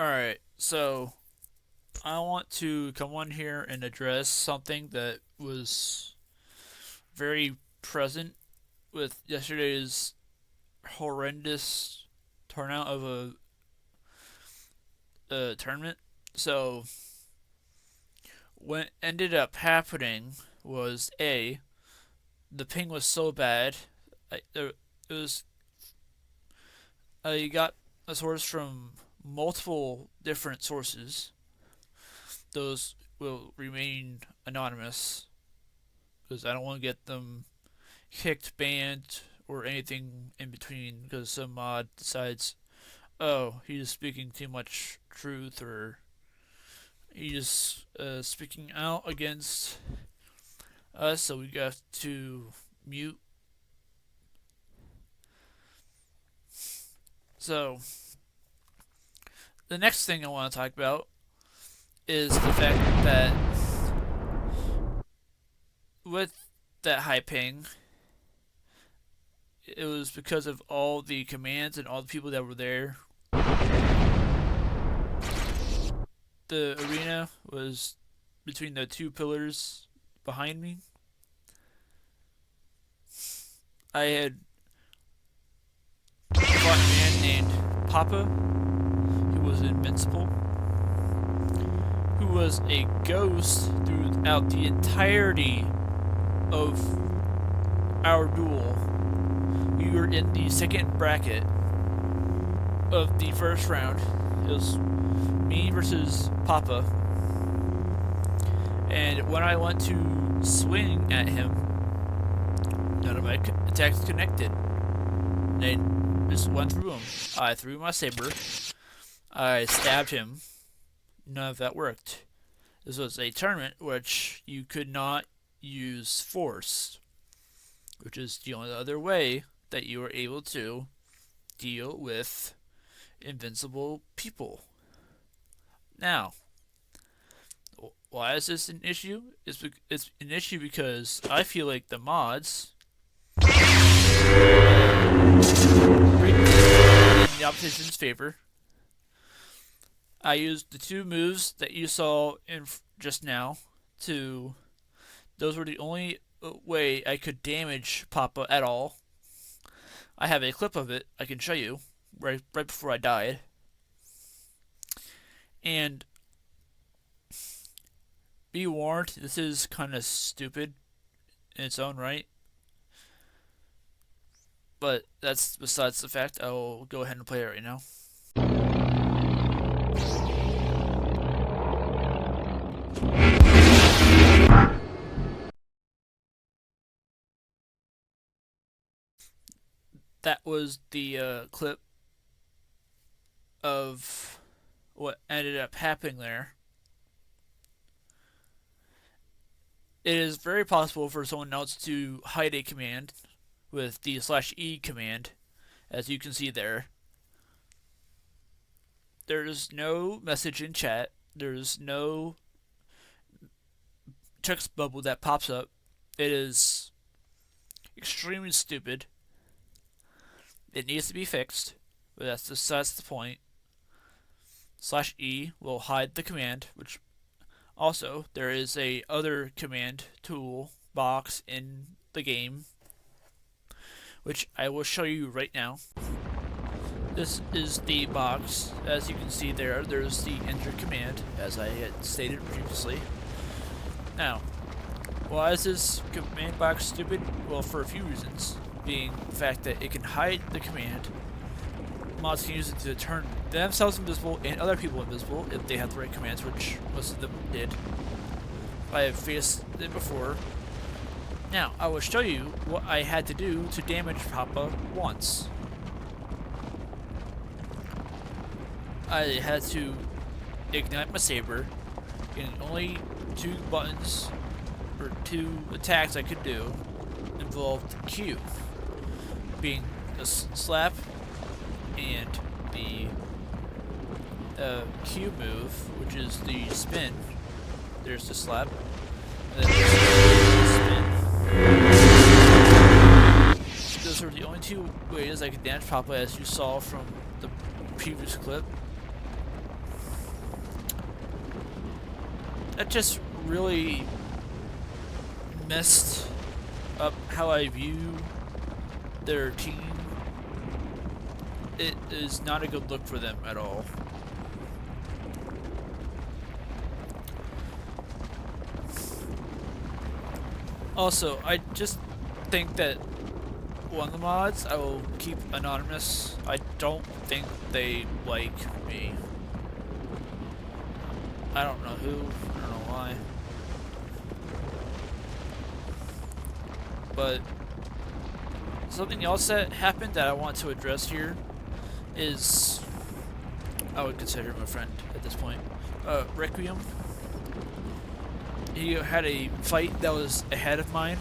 Alright, so I want to come on here and address something that was very present with yesterday's horrendous turnout of a tournament. So, what ended up happening was the ping was so bad. It was I got a source from multiple different sources. Those will remain anonymous because I don't want to get them kicked, banned, or anything in between because some mod decides, oh, he's speaking too much truth, or he's speaking out against us, so we got to mute. So, the next thing I want to talk about is the fact that with that high ping, it was because of all the commands and all the people that were there. The arena was between the two pillars behind me. I had fought a man named Papa, who was invincible, who was a ghost throughout the entirety of our duel. We were in the second bracket of the first round. It was me versus Papa. And when I went to swing at him, none of my attacks connected. They just went through him. I threw my saber. I stabbed him. None of that worked. This was a tournament which you could not use force, which is the only other way that you were able to deal with invincible people. Now, why is this an issue? It's an issue because I feel like the mods break in the opposition's favor. I used the two moves that you saw in just now to. Those were the only way I could damage Papa at all. I have a clip of it I can show you right before I died. And be warned, this is kind of stupid in its own right. But that's besides the fact. I will go ahead and play it right now. That was the clip of what ended up happening there. It is very possible for someone else to hide a command with the /E command, as you can see there. There's no message in chat. There's no text bubble that pops up. It is extremely stupid. It needs to be fixed, but that's the point. /E will hide the command, which also there is a other command tool box in the game, which I will show you right now. This is the box. As you can see there's the enter command, as I had stated previously. Now, why is this command box stupid? Well, for a few reasons. Being the fact that it can hide the command. Mods can use it to turn themselves invisible and other people invisible if they have the right commands, which most of them did. I have faced it before. Now, I will show you what I had to do to damage Papa once. I had to ignite my saber, and only two buttons, or two attacks I could do, involved Q, being a slap and the Q move, which is the spin. There's the slap, and then there's the spin. Those are the only two ways I could damage Papa, as you saw from the previous clip. that just really messed up how I view their team. It is not a good look for them at all. Also, I just think that one of the mods I will keep anonymous. I don't think they like me. I don't know who, I don't know why. But something else that happened that I want to address here is, I would consider him a friend at this point. Requiem. He had a fight that was ahead of mine.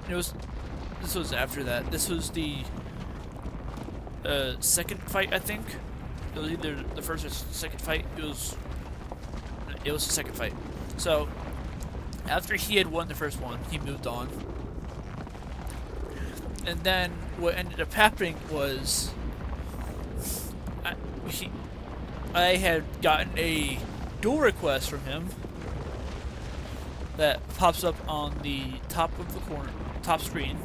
This was after that. This was the second fight, I think. It was either the first or second fight. It was the second fight. So after he had won the first one, he moved on. And then what ended up happening was I had gotten a duel request from him that pops up on the top of the top screen.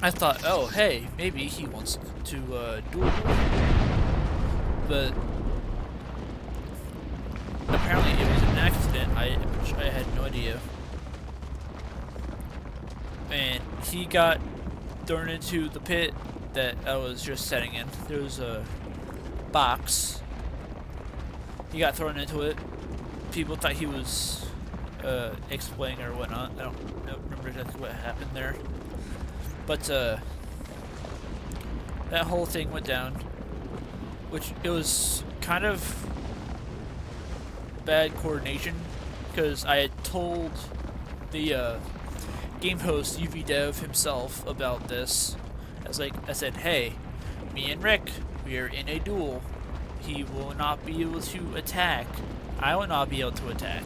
I thought, oh hey, maybe he wants to duel, but apparently it was an accident. Which I had no idea, and he got thrown into the pit that I was just setting in. There was a box. He got thrown into it. People thought he was explaining or whatnot. I don't remember exactly what happened there. But that whole thing went down, which it was kind of bad coordination, because I had told the game host UVDev himself about this. I said, hey, me and Rick, we are in a duel. He will not be able to attack. I will not be able to attack.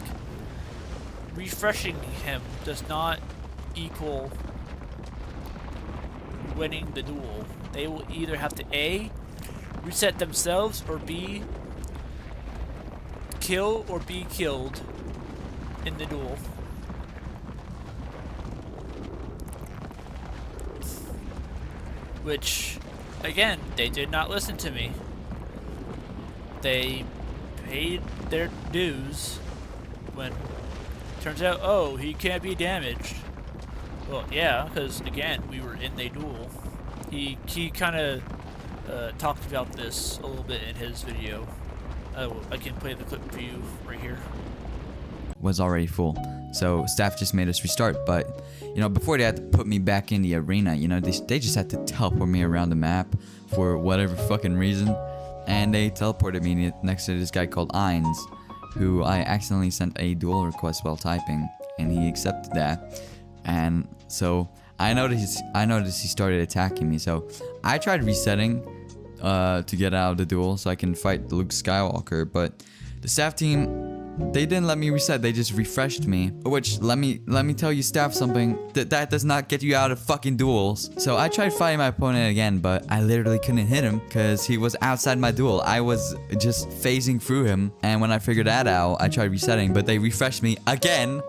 Refreshing him does not equal winning the duel. They will either have to A, reset themselves, or B, kill or be killed in the duel. Which, again, they did not listen to me. They paid their dues when turns out, oh, he can't be damaged. Well, yeah, because again, we were in a duel. He kind of talked about this a little bit in his video. I can play the clip for you right here. Was already full, so staff just made us restart. But you know, before they had to put me back in the arena, you know, they just had to teleport me around the map for whatever fucking reason, and they teleported me next to this guy called Ainz, who I accidentally sent a duel request while typing, and he accepted that. And so I noticed he started attacking me, so I tried resetting to get out of the duel so I can fight Luke Skywalker, but the staff team, they didn't let me reset. They just refreshed me. Which, let me tell you, staff, something that does not get you out of fucking duels. So I tried fighting my opponent again, but I literally couldn't hit him because he was outside my duel. I was just phasing through him, and when I figured that out, I tried resetting, but they refreshed me again.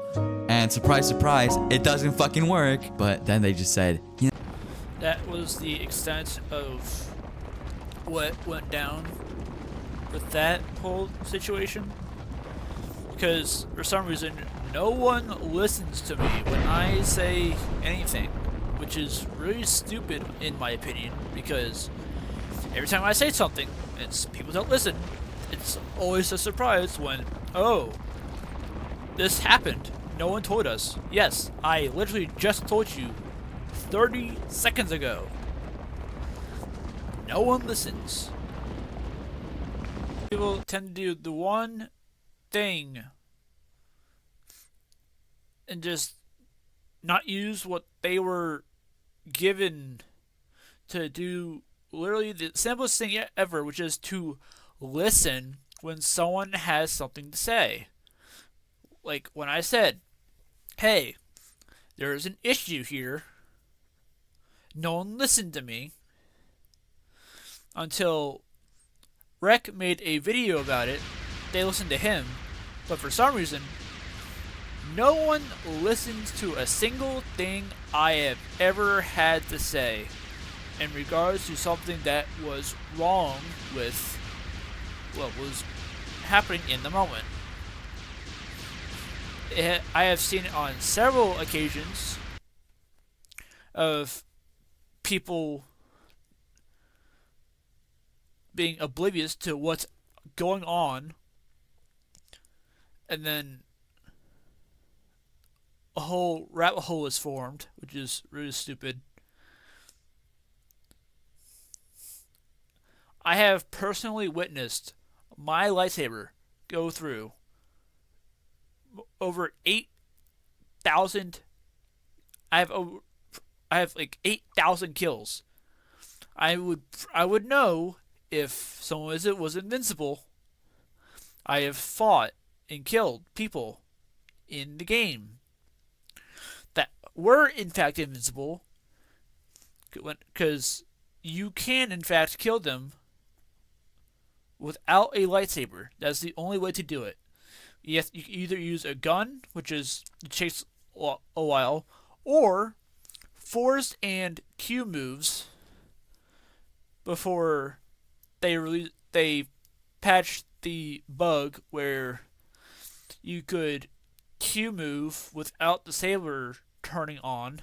And surprise, surprise, it doesn't fucking work. But then they just said, you know. That was the extent of what went down with that whole situation. Because for some reason, no one listens to me when I say anything, which is really stupid in my opinion, because every time I say something, people don't listen. It's always a surprise when, oh, this happened. No one told us. Yes, I literally just told you 30 seconds ago. No one listens. People tend to do the one thing and just not use what they were given to do. Literally the simplest thing ever, which is to listen when someone has something to say. Like when I said, hey, there is an issue here. No one listened to me until Rec made a video about it. They listened to him, but for some reason, no one listens to a single thing I have ever had to say in regards to something that was wrong with what was happening in the moment. I have seen it on several occasions of people being oblivious to what's going on, and then a whole rabbit hole is formed, which is really stupid. I have personally witnessed my lightsaber go through over 8,000. I have like 8,000 kills. I would know if someone was invincible. I have fought and killed people in the game that were in fact invincible, because you can in fact kill them without a lightsaber. That's the only way to do it. You either use a gun, which it takes a while, or force and Q moves before they patched the bug where you could Q move without the saber turning on.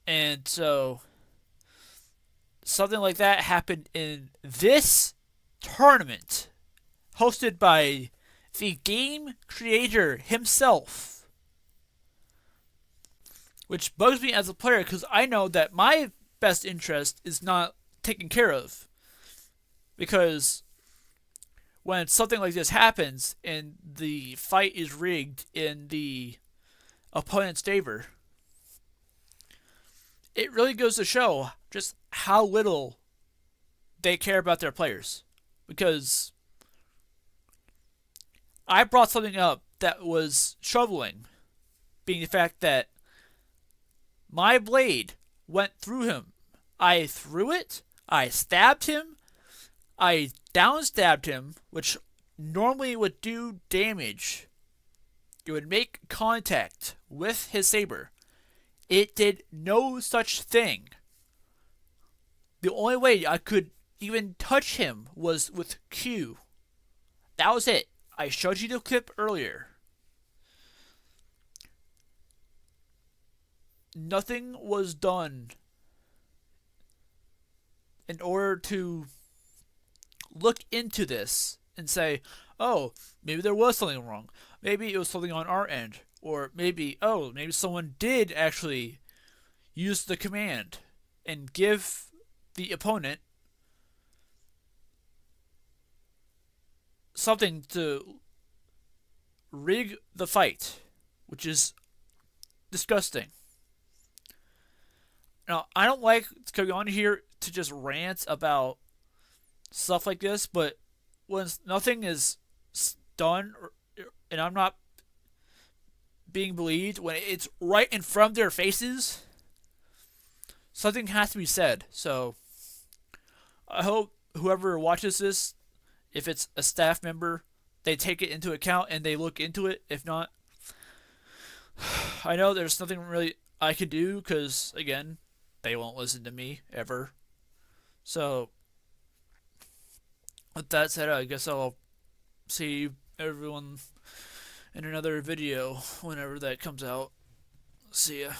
And so something like that happened in this tournament hosted by the game creator himself, which bugs me as a player because I know that my best interest is not taken care of. Because when something like this happens and the fight is rigged in the opponent's favor, it really goes to show just how little they care about their players. Because I brought something up that was troubling, being the fact that my blade went through him. I threw it, I stabbed him, I downstabbed him, which normally would do damage. It would make contact with his saber. It did no such thing. The only way I could even touch him was with Q. That was it. I showed you the clip earlier. Nothing was done in order to look into this and say, oh, maybe there was something wrong. Maybe it was something on our end. Or maybe someone did actually use the command and give the opponent something to rig the fight, which is disgusting. Now, I don't like to go on here to just rant about stuff like this, but when nothing is done and I'm not being believed, when it's right in front of their faces, something has to be said. So I hope whoever watches this, if it's a staff member, they take it into account and they look into it. If not, I know there's nothing really I could do because, again, they won't listen to me ever. So with that said, I guess I'll see everyone in another video whenever that comes out. See ya.